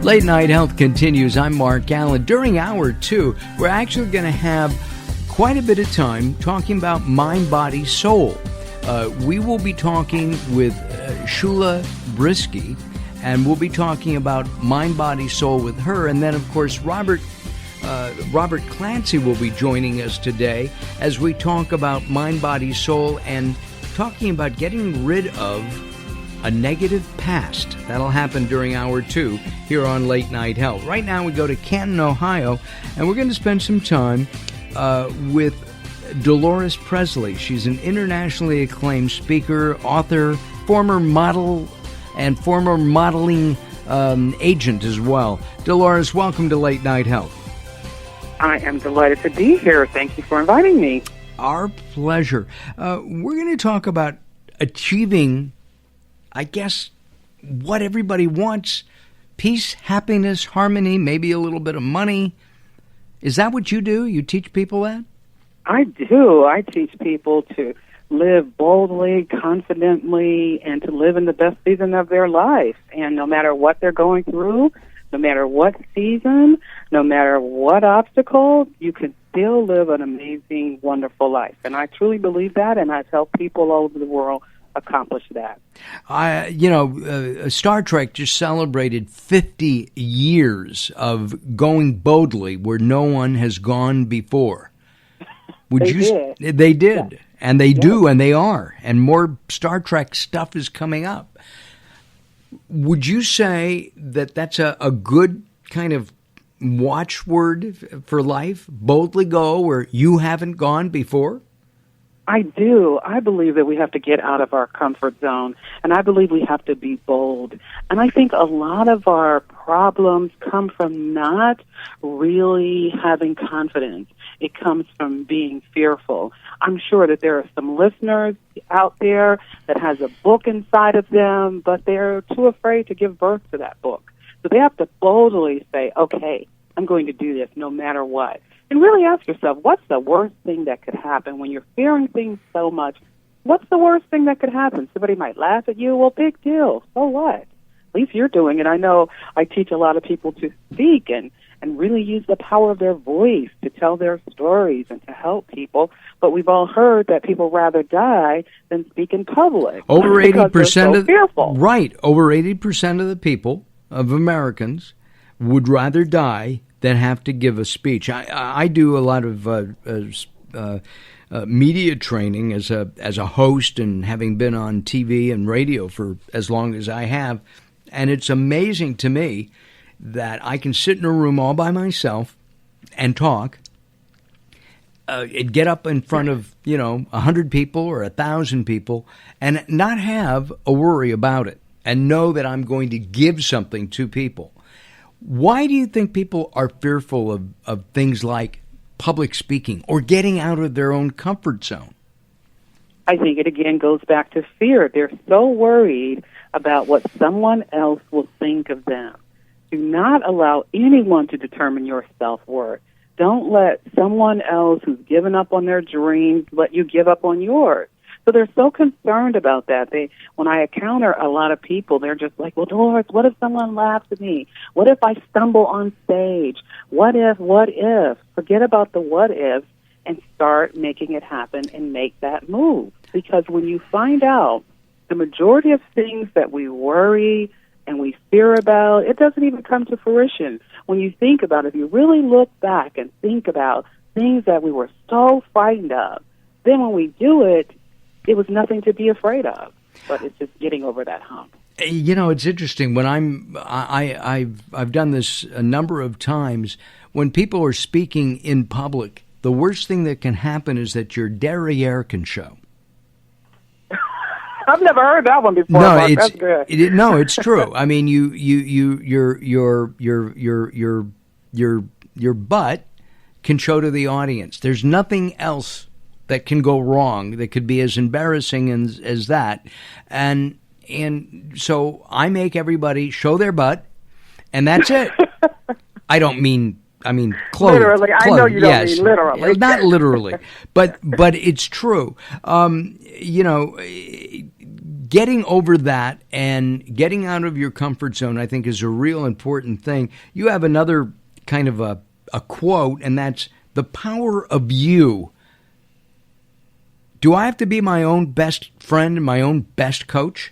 Late Night Health continues. I'm Mark Alyn. During hour 2, we're actually going to have quite a bit of time talking about mind, body, soul. We will be talking with Shula Brisky, and we'll be talking about mind, body, soul with her. And then, of course, Robert Clancy will be joining us today as we talk about mind, body, soul, and talking about getting rid of a negative past. That'll happen during hour 2 here on Late Night Health. Right now we go to Canton, Ohio, and we're going to spend some time with DeLores Pressley. She's an internationally acclaimed speaker, author, former model, and former modeling agent as well. DeLores, welcome to Late Night Health. I am delighted to be here. Thank you for inviting me. Our pleasure. We're going to talk about achieving, I guess, what everybody wants: peace, happiness, harmony, maybe a little bit of money. Is that what you do? You teach people that? I do. I teach people to live boldly, confidently, and to live in the best season of their life. And no matter what they're going through, no matter what season, no matter what obstacle, you can still live an amazing, wonderful life. And I truly believe that, and I've helped people all over the world accomplish that. Star Trek just celebrated 50 years of going boldly where no one has gone before. They did. Yeah. And they do, and they are. And more Star Trek stuff is coming up. Would you say that that's a good kind of watchword for life? Boldly go where you haven't gone before? I do. I believe that we have to get out of our comfort zone, and I believe we have to be bold. And I think a lot of our problems come from not really having confidence. It comes from being fearful. I'm sure that there are some listeners out there that has a book inside of them, but they're too afraid to give birth to that book. So they have to boldly say, okay, I'm going to do this no matter what. And really ask yourself, what's the worst thing that could happen when you're fearing things so much? What's the worst thing that could happen? Somebody might laugh at you. Well, big deal. So what? At least you're doing it. I know I teach a lot of people to speak and really use the power of their voice to tell their stories and to help people. But we've all heard that people rather die than speak in public. Over 80% of fearful. Right. Over 80% of the people, of Americans, would rather die than have to give a speech. I do a lot of media training as a host, and having been on TV and radio for as long as I have, and it's amazing to me that I can sit in a room all by myself and talk, get up in front of 100 people or 1,000 people, and not have a worry about it, and know that I'm going to give something to people. Why do you think people are fearful of things like public speaking or getting out of their own comfort zone? I think it again goes back to fear. They're so worried about what someone else will think of them. Do not allow anyone to determine your self-worth. Don't let someone else who's given up on their dreams let you give up on yours. So they're so concerned about that. When I encounter a lot of people, they're just like, well, Doris, what if someone laughs at me? What if I stumble on stage? What if? Forget about the what if and start making it happen and make that move. Because when you find out the majority of things that we worry and we fear about, it doesn't even come to fruition. When you think about it, if you really look back and think about things that we were so frightened of, then when we do it, it was nothing to be afraid of, but it's just getting over that hump. It's interesting when I've done this a number of times. When people are speaking in public, the worst thing that can happen is that your derriere can show. I've never heard that one before. No, Mark. That's good. It's true. I mean, your butt can show to the audience. There's nothing else that can go wrong that could be as embarrassing as that. And so I make everybody show their butt, and that's it. I mean clothes. Literally. I know you don't mean literally. Not getting over that and getting out of your comfort zone, I think, is a real important thing. You have another kind of a quote, and that's the power of you. Do I have to be my own best friend and my own best coach?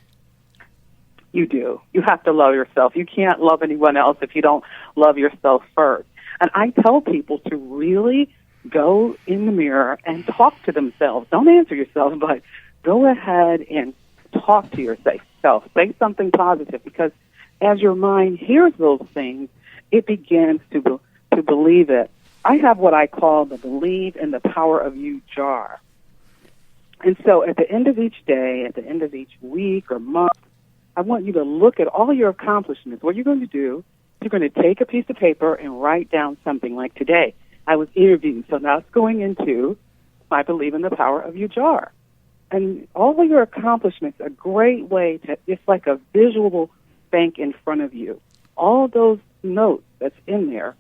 You do. You have to love yourself. You can't love anyone else if you don't love yourself first. And I tell people to really go in the mirror and talk to themselves. Don't answer yourself, but go ahead and talk to yourself. Say something positive, because as your mind hears those things, it begins to believe it. I have what I call the believe in the power of you jar. And so at the end of each day, at the end of each week or month, I want you to look at all your accomplishments. What you're going to do, you're going to take a piece of paper and write down something like today. I was interviewed, so now it's going into my believe in the power of you jar. And all of your accomplishments, a great way to, it's like a visual bank in front of you. All those notes that's in there,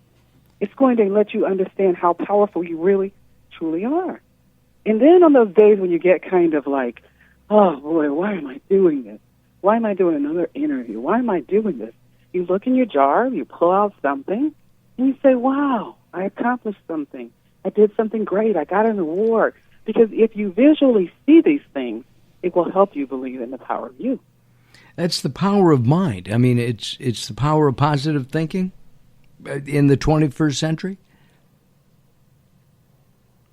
it's going to let you understand how powerful you really, truly are. And then on those days when you get kind of like, oh, boy, why am I doing this? Why am I doing another interview? Why am I doing this? You look in your jar, you pull out something, and you say, wow, I accomplished something. I did something great. I got an award. Because if you visually see these things, it will help you believe in the power of you. That's the power of mind. I mean, it's the power of positive thinking in the 21st century.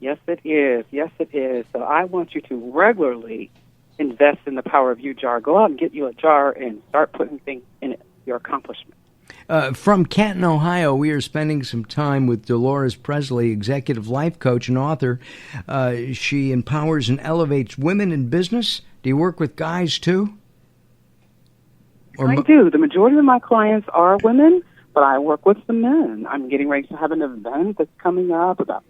Yes, it is. Yes, it is. So I want you to regularly invest in the power of you jar. Go out and get you a jar and start putting things in it, your accomplishments. From Canton, Ohio, we are spending some time with DeLores Pressley, executive life coach and author. She empowers and elevates women in business. Do you work with guys too? I do. The majority of my clients are women, but I work with the men. I'm getting ready to have an event that's coming up about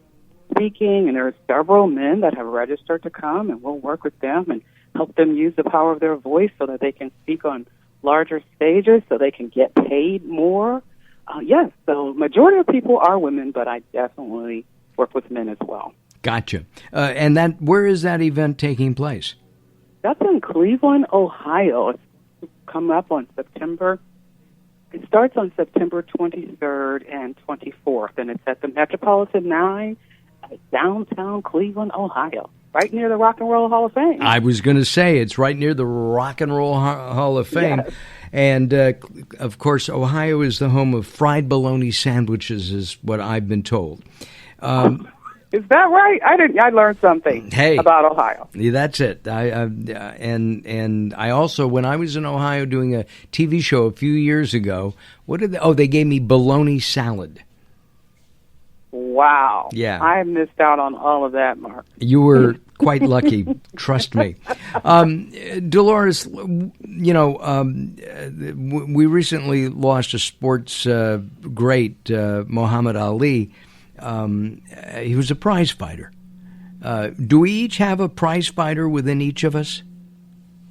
speaking, and there are several men that have registered to come, and we'll work with them and help them use the power of their voice so that they can speak on larger stages, so they can get paid more. Yes, so majority of people are women, but I definitely work with men as well. Gotcha. And where is that event taking place? That's in Cleveland, Ohio. It's come up on September. It starts on September 23rd and 24th, and it's at the Metropolitan 9, downtown Cleveland, Ohio, right near the Rock and Roll Hall of Fame. I was going to say, it's right near the Rock and Roll Hall of Fame. Yes. And, of course, Ohio is the home of fried bologna sandwiches, is what I've been told. Is that right? I learned something about Ohio. Yeah, that's it. And I also, when I was in Ohio doing a TV show a few years ago, they gave me bologna salad. Wow. Yeah. I missed out on all of that, Mark. You were quite lucky. Trust me. DeLores, we recently lost a sports great, Muhammad Ali. He was a prize fighter. Do we each have a prize fighter within each of us?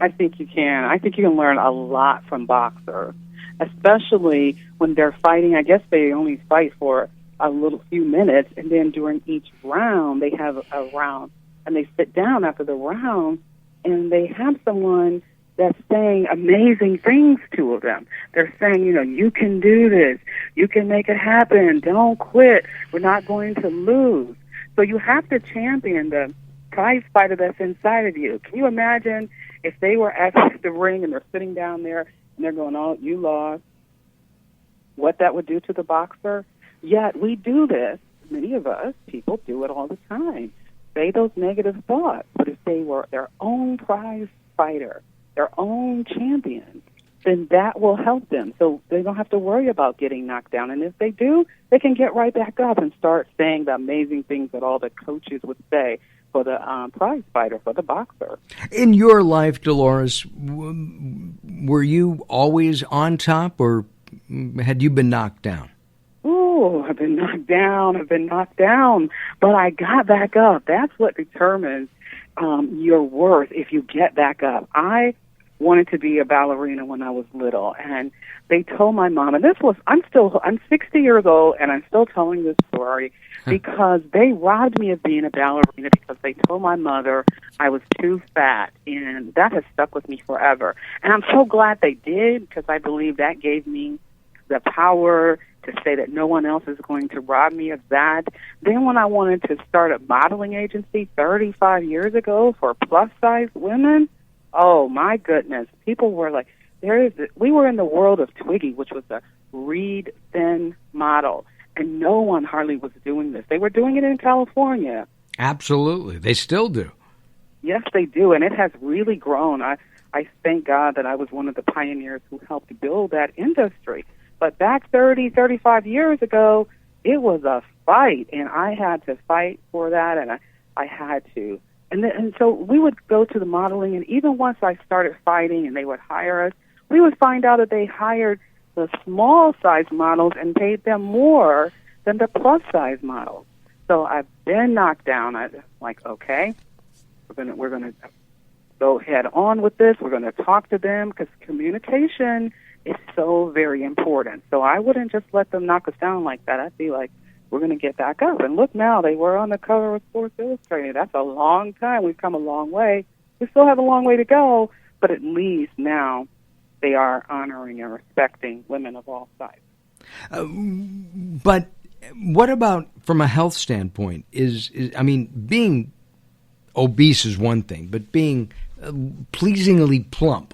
I think you can. I think you can learn a lot from boxers, especially when they're fighting. I guess they only fight for a few minutes, and then during each round, they have a round, and they sit down after the round, and they have someone that's saying amazing things to them. They're saying, you can do this. You can make it happen. Don't quit. We're not going to lose. So you have to champion the prize fighter that's inside of you. Can you imagine if they were at the ring and they're sitting down there and they're going, oh, you lost, what that would do to the boxer? Yet we do this. Many of us, people do it all the time. Say those negative thoughts. But if they were their own prize fighter, their own champion, then that will help them. So they don't have to worry about getting knocked down. And if they do, they can get right back up and start saying the amazing things that all the coaches would say for the prize fighter, for the boxer. In your life, DeLores, were you always on top, or had you been knocked down? Oh, I've been knocked down, but I got back up. That's what determines your worth if you get back up. I wanted to be a ballerina when I was little, and they told my mom, and I'm 60 years old, and I'm still telling this story because they robbed me of being a ballerina because they told my mother I was too fat, and that has stuck with me forever. And I'm so glad they did, because I believe that gave me the power to say that no one else is going to rob me of that. Then when I wanted to start a modeling agency 35 years ago for plus-size women, oh, my goodness. People were like, we were in the world of Twiggy, which was a reed-thin model, and no one hardly was doing this. They were doing it in California. Absolutely. They still do. Yes, they do, and it has really grown. I thank God that I was one of the pioneers who helped build that industry. But back 30, 35 years ago, it was a fight, and I had to fight for that, and I had to. And so we would go to the modeling, and even once I started fighting and they would hire us, we would find out that they hired the small-size models and paid them more than the plus-size models. So I've been knocked down. I'm like, okay, we're gonna go head on with this. We're going to talk to them, because communication is so very important. So I wouldn't just let them knock us down like that. I'd be like, we're going to get back up. And look now, they were on the cover of Sports Illustrated. That's a long time. We've come a long way. We still have a long way to go, but at least now they are honoring and respecting women of all sizes. But what about from a health standpoint? Being obese is one thing, but being pleasingly plump.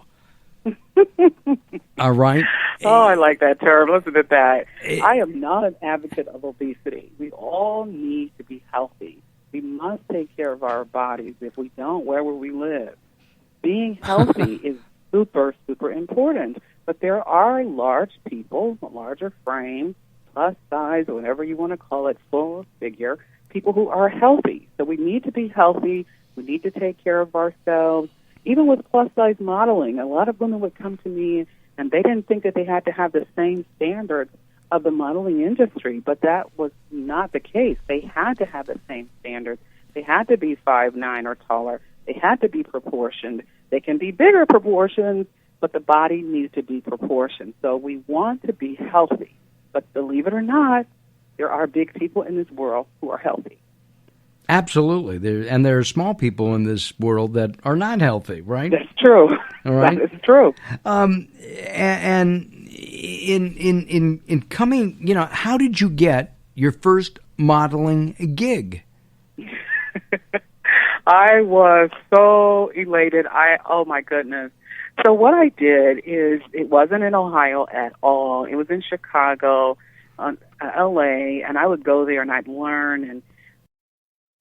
All right. Oh, I like that term. Listen to that. I am not an advocate of obesity. We all need to be healthy. We must take care of our bodies. If we don't, where will we live? Being healthy is super, super important. But there are large people, a larger frame, plus size, or whatever you want to call it, full figure, people who are healthy. So we need to be healthy. We need to take care of ourselves. Even with plus-size modeling, a lot of women would come to me, and they didn't think that they had to have the same standards of the modeling industry, but that was not the case. They had to have the same standards. They had to be 5'9" or taller. They had to be proportioned. They can be bigger proportions, but the body needs to be proportioned. So we want to be healthy. But believe it or not, there are big people in this world who are healthy. Absolutely. There are small people in this world that are not healthy, right? That's true. All right. That is true. And in coming, how did you get your first modeling gig? I was so elated. Oh my goodness. So what I did is, it wasn't in Ohio at all. It was in Chicago, LA, and I would go there and I'd learn. And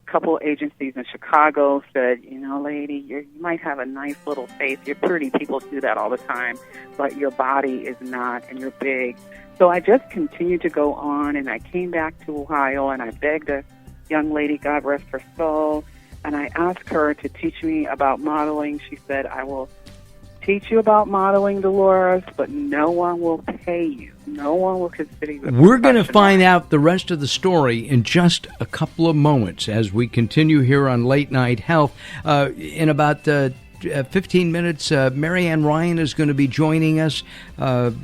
a couple agencies in Chicago said, lady, you might have a nice little face. You're pretty. People do that all the time. But your body is not, and you're big. So I just continued to go on, and I came back to Ohio, and I begged a young lady, God rest her soul, and I asked her to teach me about modeling. She said, I will teach you about modeling, DeLores, but no one will pay you. No one will consider you a We're going to find out the rest of the story in just a couple of moments as we continue here on Late Night Health. In about 15 minutes, Marianne Ryan is going to be joining us.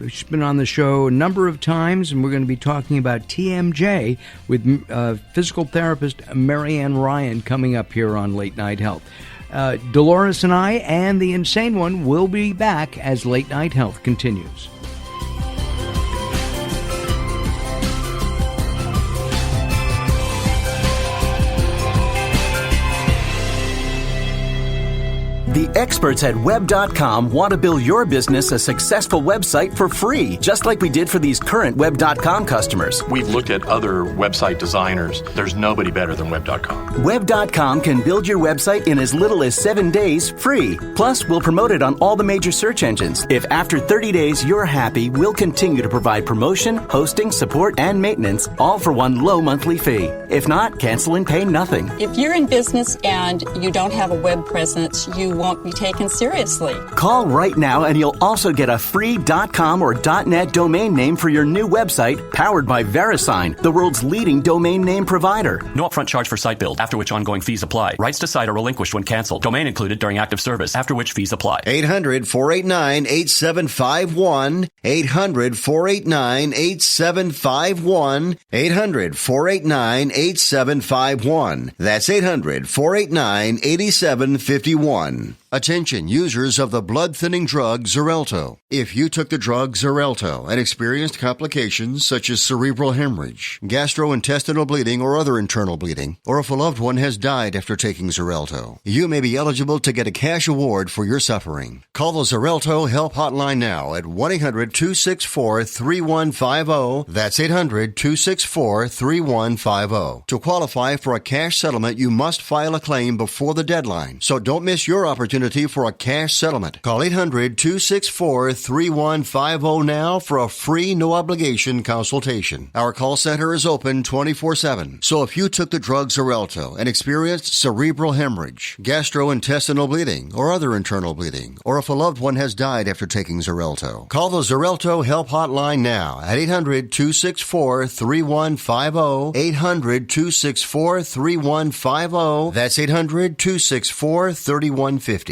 She's been on the show a number of times, and we're going to be talking about TMJ with physical therapist Marianne Ryan coming up here on Late Night Health. DeLores and I and the Insane One will be back as Late Night Health continues. The experts at Web.com want to build your business a successful website for free, just like we did for these current Web.com customers. We've looked at other website designers. There's nobody better than Web.com. Web.com can build your website in as little as 7 days free. Plus, we'll promote it on all the major search engines. If after 30 days you're happy, we'll continue to provide promotion, hosting, support, and maintenance, all for one low monthly fee. If not, cancel and pay nothing. If you're in business and you don't have a web presence, you won't be taken seriously. Call right now and you'll also get a free .com or .net domain name for your new website, powered by VeriSign, the world's leading domain name provider. No upfront charge for site build, after which ongoing fees apply. Rights to site are relinquished when canceled. Domain included during active service, after which fees apply. 800-489-8751. 800-489-8751. 800-489-8751. That's 800-489-8751. Attention users of the blood-thinning drug Xarelto. If you took the drug Xarelto and experienced complications such as cerebral hemorrhage, gastrointestinal bleeding or other internal bleeding, or if a loved one has died after taking Xarelto, you may be eligible to get a cash award for your suffering. Call the Xarelto Help Hotline now at 1-800-264-3150. That's 800-264-3150. To qualify for a cash settlement, you must file a claim before the deadline. So don't miss your opportunity for a cash settlement. Call 800-264-3150 now for a free, no-obligation consultation. Our call center is open 24/7. So if you took the drug Xarelto and experienced cerebral hemorrhage, gastrointestinal bleeding, or other internal bleeding, or if a loved one has died after taking Xarelto, call the Xarelto Help Hotline now at 800-264-3150. 800-264-3150. That's 800-264-3150.